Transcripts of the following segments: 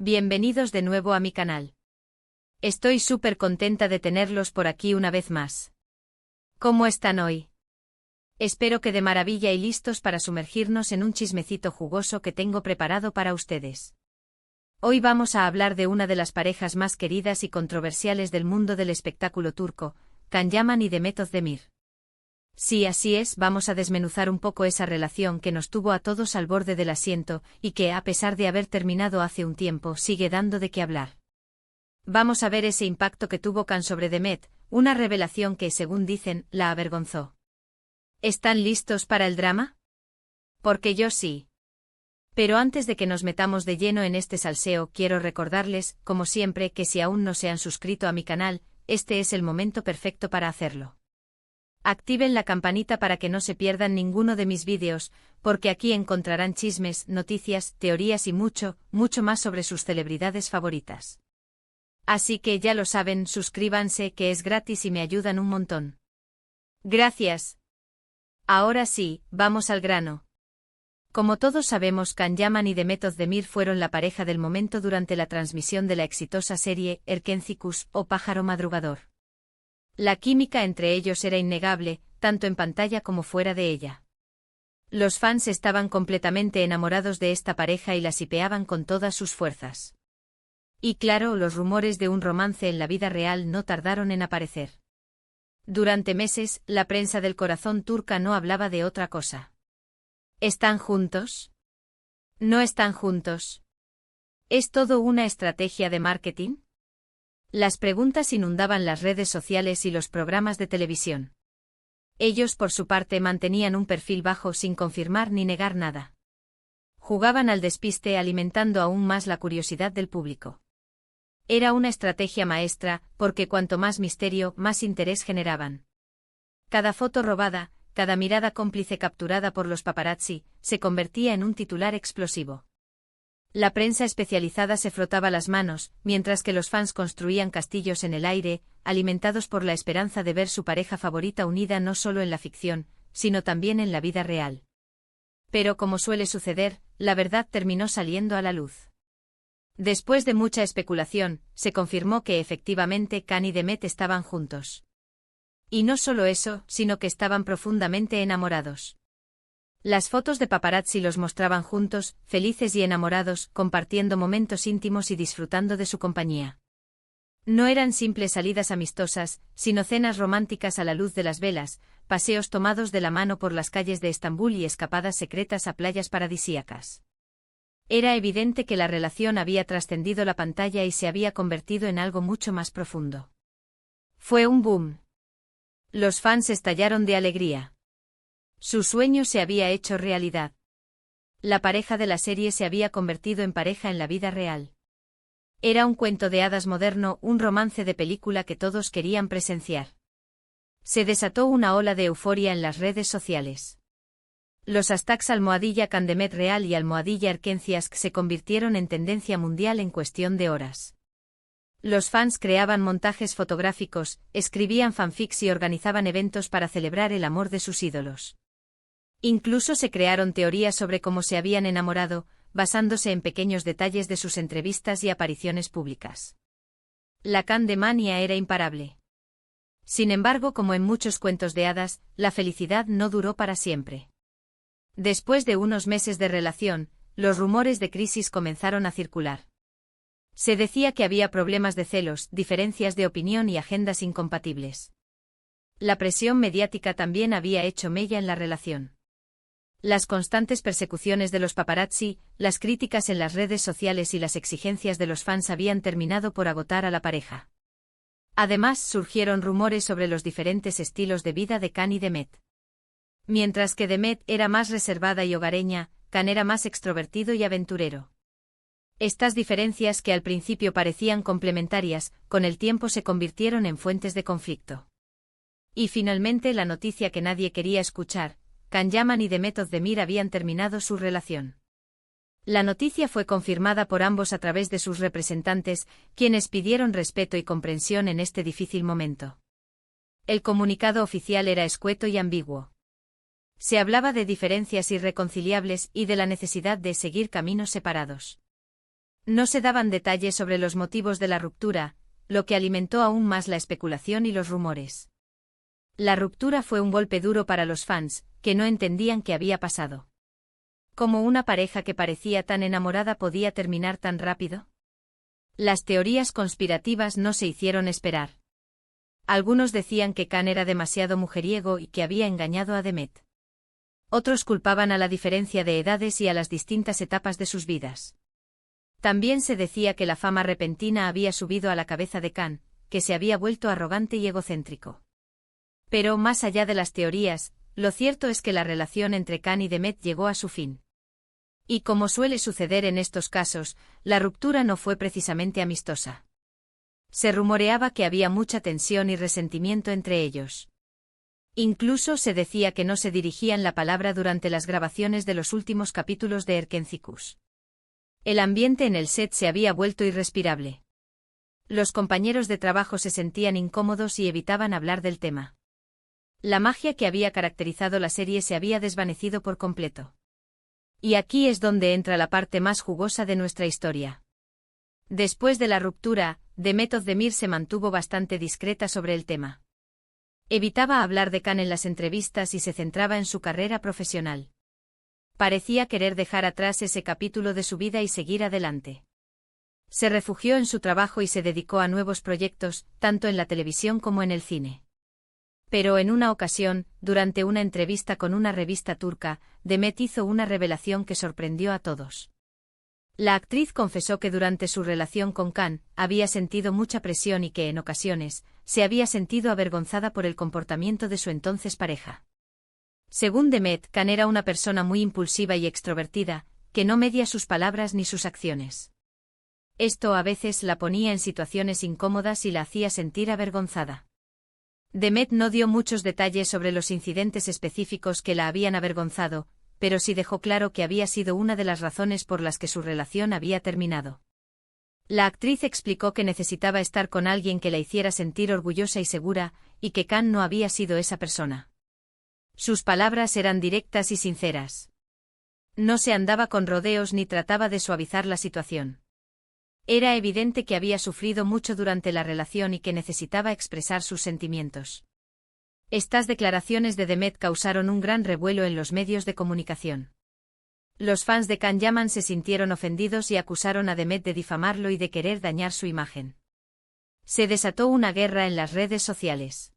Bienvenidos de nuevo a mi canal. Estoy súper contenta de tenerlos por aquí una vez más. ¿Cómo están hoy? Espero que de maravilla y listos para sumergirnos en un chismecito jugoso que tengo preparado para ustedes. Hoy vamos a hablar de una de las parejas más queridas y controversiales del mundo del espectáculo turco, Can Yaman y Demet Özdemir. Sí, así es, vamos a desmenuzar un poco esa relación que nos tuvo a todos al borde del asiento y que, a pesar de haber terminado hace un tiempo, sigue dando de qué hablar. Vamos a ver ese impacto que tuvo Can sobre Demet, una revelación que, según dicen, la avergonzó. ¿Están listos para el drama? Porque yo sí. Pero antes de que nos metamos de lleno en este salseo, quiero recordarles, como siempre, que si aún no se han suscrito a mi canal, este es el momento perfecto para hacerlo. Activen la campanita para que no se pierdan ninguno de mis vídeos, porque aquí encontrarán chismes, noticias, teorías y mucho, mucho más sobre sus celebridades favoritas. Así que ya lo saben, suscríbanse, que es gratis y me ayudan un montón. Gracias. Ahora sí, vamos al grano. Como todos sabemos, Can Yaman y Demet Özdemir fueron la pareja del momento durante la transmisión de la exitosa serie Erkenci o Pájaro Madrugador. La química entre ellos era innegable, tanto en pantalla como fuera de ella. Los fans estaban completamente enamorados de esta pareja y la shipeaban con todas sus fuerzas. Y claro, los rumores de un romance en la vida real no tardaron en aparecer. Durante meses, la prensa del corazón turca no hablaba de otra cosa. ¿Están juntos? ¿No están juntos? ¿Es todo una estrategia de marketing? Las preguntas inundaban las redes sociales y los programas de televisión. Ellos, por su parte, mantenían un perfil bajo sin confirmar ni negar nada. Jugaban al despiste, alimentando aún más la curiosidad del público. Era una estrategia maestra, porque cuanto más misterio, más interés generaban. Cada foto robada, cada mirada cómplice capturada por los paparazzi, se convertía en un titular explosivo. La prensa especializada se frotaba las manos, mientras que los fans construían castillos en el aire, alimentados por la esperanza de ver su pareja favorita unida no solo en la ficción, sino también en la vida real. Pero como suele suceder, la verdad terminó saliendo a la luz. Después de mucha especulación, se confirmó que efectivamente Can y Demet estaban juntos. Y no solo eso, sino que estaban profundamente enamorados. Las fotos de paparazzi los mostraban juntos, felices y enamorados, compartiendo momentos íntimos y disfrutando de su compañía. No eran simples salidas amistosas, sino cenas románticas a la luz de las velas, paseos tomados de la mano por las calles de Estambul y escapadas secretas a playas paradisíacas. Era evidente que la relación había trascendido la pantalla y se había convertido en algo mucho más profundo. Fue un boom. Los fans estallaron de alegría. Su sueño se había hecho realidad. La pareja de la serie se había convertido en pareja en la vida real. Era un cuento de hadas moderno, un romance de película que todos querían presenciar. Se desató una ola de euforia en las redes sociales. Los hashtags #CanDemet Real y #Erkenciask se convirtieron en tendencia mundial en cuestión de horas. Los fans creaban montajes fotográficos, escribían fanfics y organizaban eventos para celebrar el amor de sus ídolos. Incluso se crearon teorías sobre cómo se habían enamorado, basándose en pequeños detalles de sus entrevistas y apariciones públicas. La Candemania era imparable. Sin embargo, como en muchos cuentos de hadas, la felicidad no duró para siempre. Después de unos meses de relación, los rumores de crisis comenzaron a circular. Se decía que había problemas de celos, diferencias de opinión y agendas incompatibles. La presión mediática también había hecho mella en la relación. Las constantes persecuciones de los paparazzi, las críticas en las redes sociales y las exigencias de los fans habían terminado por agotar a la pareja. Además, surgieron rumores sobre los diferentes estilos de vida de Can y Demet. Mientras que Demet era más reservada y hogareña, Can era más extrovertido y aventurero. Estas diferencias, que al principio parecían complementarias, con el tiempo se convirtieron en fuentes de conflicto. Y finalmente, la noticia que nadie quería escuchar: Can Yaman y Demet Özdemir habían terminado su relación. La noticia fue confirmada por ambos a través de sus representantes, quienes pidieron respeto y comprensión en este difícil momento. El comunicado oficial era escueto y ambiguo. Se hablaba de diferencias irreconciliables y de la necesidad de seguir caminos separados. No se daban detalles sobre los motivos de la ruptura, lo que alimentó aún más la especulación y los rumores. La ruptura fue un golpe duro para los fans, que no entendían qué había pasado. ¿Cómo una pareja que parecía tan enamorada podía terminar tan rápido? Las teorías conspirativas no se hicieron esperar. Algunos decían que Khan era demasiado mujeriego y que había engañado a Demet. Otros culpaban a la diferencia de edades y a las distintas etapas de sus vidas. También se decía que la fama repentina había subido a la cabeza de Khan, que se había vuelto arrogante y egocéntrico. Pero más allá de las teorías, lo cierto es que la relación entre Khan y Demet llegó a su fin. Y como suele suceder en estos casos, la ruptura no fue precisamente amistosa. Se rumoreaba que había mucha tensión y resentimiento entre ellos. Incluso se decía que no se dirigían la palabra durante las grabaciones de los últimos capítulos de Erkencicus. El ambiente en el set se había vuelto irrespirable. Los compañeros de trabajo se sentían incómodos y evitaban hablar del tema. La magia que había caracterizado la serie se había desvanecido por completo. Y aquí es donde entra la parte más jugosa de nuestra historia. Después de la ruptura, Demet Özdemir se mantuvo bastante discreta sobre el tema. Evitaba hablar de Khan en las entrevistas y se centraba en su carrera profesional. Parecía querer dejar atrás ese capítulo de su vida y seguir adelante. Se refugió en su trabajo y se dedicó a nuevos proyectos, tanto en la televisión como en el cine. Pero en una ocasión, durante una entrevista con una revista turca, Demet hizo una revelación que sorprendió a todos. La actriz confesó que durante su relación con Khan, había sentido mucha presión y que en ocasiones, se había sentido avergonzada por el comportamiento de su entonces pareja. Según Demet, Khan era una persona muy impulsiva y extrovertida, que no media sus palabras ni sus acciones. Esto a veces la ponía en situaciones incómodas y la hacía sentir avergonzada. Demet no dio muchos detalles sobre los incidentes específicos que la habían avergonzado, pero sí dejó claro que había sido una de las razones por las que su relación había terminado. La actriz explicó que necesitaba estar con alguien que la hiciera sentir orgullosa y segura, y que Khan no había sido esa persona. Sus palabras eran directas y sinceras. No se andaba con rodeos ni trataba de suavizar la situación. Era evidente que había sufrido mucho durante la relación y que necesitaba expresar sus sentimientos. Estas declaraciones de Demet causaron un gran revuelo en los medios de comunicación. Los fans de Can Yaman se sintieron ofendidos y acusaron a Demet de difamarlo y de querer dañar su imagen. Se desató una guerra en las redes sociales.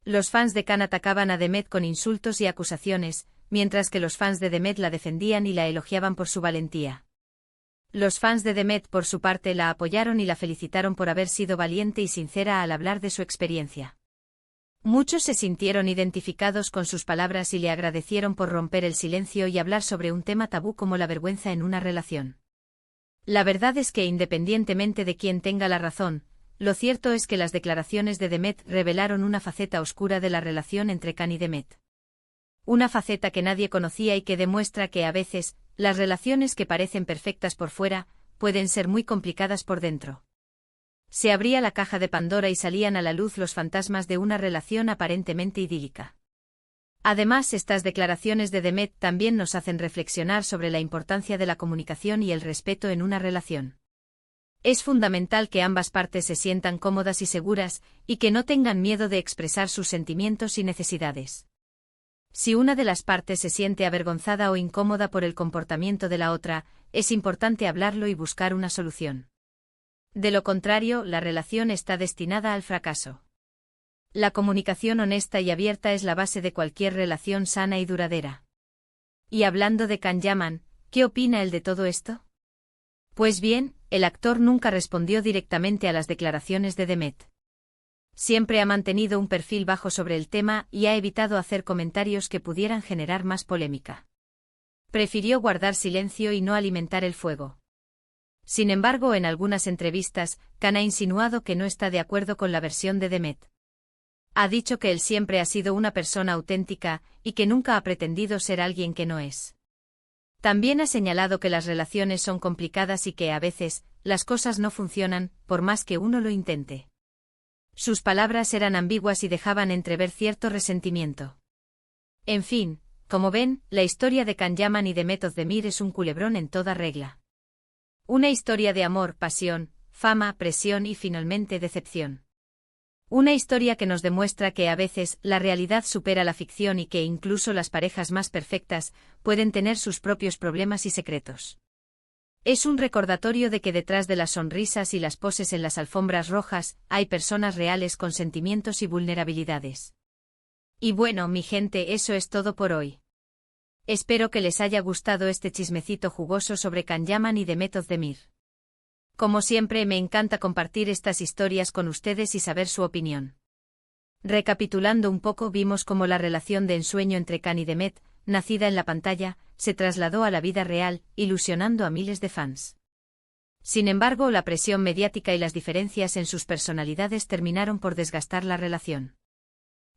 Los fans de Can atacaban a Demet con insultos y acusaciones, mientras que los fans de Demet la defendían y la elogiaban por su valentía. Los fans de Demet por su parte la apoyaron y la felicitaron por haber sido valiente y sincera al hablar de su experiencia. Muchos se sintieron identificados con sus palabras y le agradecieron por romper el silencio y hablar sobre un tema tabú como la vergüenza en una relación. La verdad es que independientemente de quién tenga la razón, lo cierto es que las declaraciones de Demet revelaron una faceta oscura de la relación entre Can y Demet. Una faceta que nadie conocía y que demuestra que a veces, las relaciones que parecen perfectas por fuera, pueden ser muy complicadas por dentro. Se abría la caja de Pandora y salían a la luz los fantasmas de una relación aparentemente idílica. Además, estas declaraciones de Demet también nos hacen reflexionar sobre la importancia de la comunicación y el respeto en una relación. Es fundamental que ambas partes se sientan cómodas y seguras, y que no tengan miedo de expresar sus sentimientos y necesidades. Si una de las partes se siente avergonzada o incómoda por el comportamiento de la otra, es importante hablarlo y buscar una solución. De lo contrario, la relación está destinada al fracaso. La comunicación honesta y abierta es la base de cualquier relación sana y duradera. Y hablando de Can Yaman, ¿qué opina él de todo esto? Pues bien, el actor nunca respondió directamente a las declaraciones de Demet. Siempre ha mantenido un perfil bajo sobre el tema y ha evitado hacer comentarios que pudieran generar más polémica. Prefirió guardar silencio y no alimentar el fuego. Sin embargo, en algunas entrevistas, Can ha insinuado que no está de acuerdo con la versión de Demet. Ha dicho que él siempre ha sido una persona auténtica y que nunca ha pretendido ser alguien que no es. También ha señalado que las relaciones son complicadas y que a veces, las cosas no funcionan, por más que uno lo intente. Sus palabras eran ambiguas y dejaban entrever cierto resentimiento. En fin, como ven, la historia de Can Yaman y Demet Özdemir es un culebrón en toda regla. Una historia de amor, pasión, fama, presión y finalmente decepción. Una historia que nos demuestra que a veces la realidad supera la ficción y que incluso las parejas más perfectas pueden tener sus propios problemas y secretos. Es un recordatorio de que detrás de las sonrisas y las poses en las alfombras rojas hay personas reales con sentimientos y vulnerabilidades. Y bueno, mi gente, eso es todo por hoy. Espero que les haya gustado este chismecito jugoso sobre Can Yaman y Demet Özdemir. Como siempre, me encanta compartir estas historias con ustedes y saber su opinión. Recapitulando un poco, vimos cómo la relación de ensueño entre Can y Demet, nacida en la pantalla, se trasladó a la vida real, ilusionando a miles de fans. Sin embargo, la presión mediática y las diferencias en sus personalidades terminaron por desgastar la relación.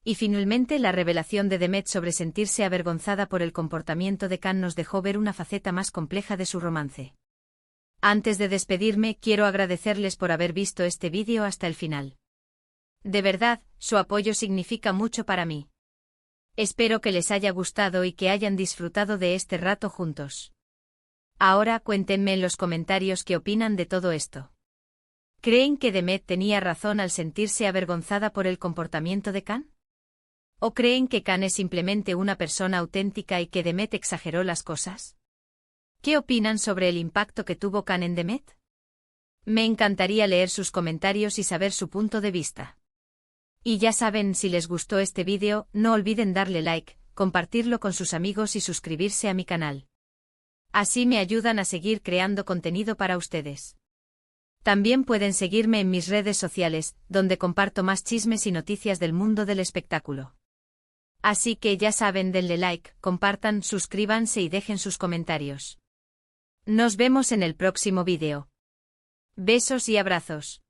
Y finalmente, la revelación de Demet sobre sentirse avergonzada por el comportamiento de Can nos dejó ver una faceta más compleja de su romance. Antes de despedirme, quiero agradecerles por haber visto este vídeo hasta el final. De verdad, su apoyo significa mucho para mí. Espero que les haya gustado y que hayan disfrutado de este rato juntos. Ahora cuéntenme en los comentarios qué opinan de todo esto. ¿Creen que Demet tenía razón al sentirse avergonzada por el comportamiento de Can? ¿O creen que Can es simplemente una persona auténtica y que Demet exageró las cosas? ¿Qué opinan sobre el impacto que tuvo Can en Demet? Me encantaría leer sus comentarios y saber su punto de vista. Y ya saben, si les gustó este vídeo, no olviden darle like, compartirlo con sus amigos y suscribirse a mi canal. Así me ayudan a seguir creando contenido para ustedes. También pueden seguirme en mis redes sociales, donde comparto más chismes y noticias del mundo del espectáculo. Así que ya saben, denle like, compartan, suscríbanse y dejen sus comentarios. Nos vemos en el próximo vídeo. Besos y abrazos.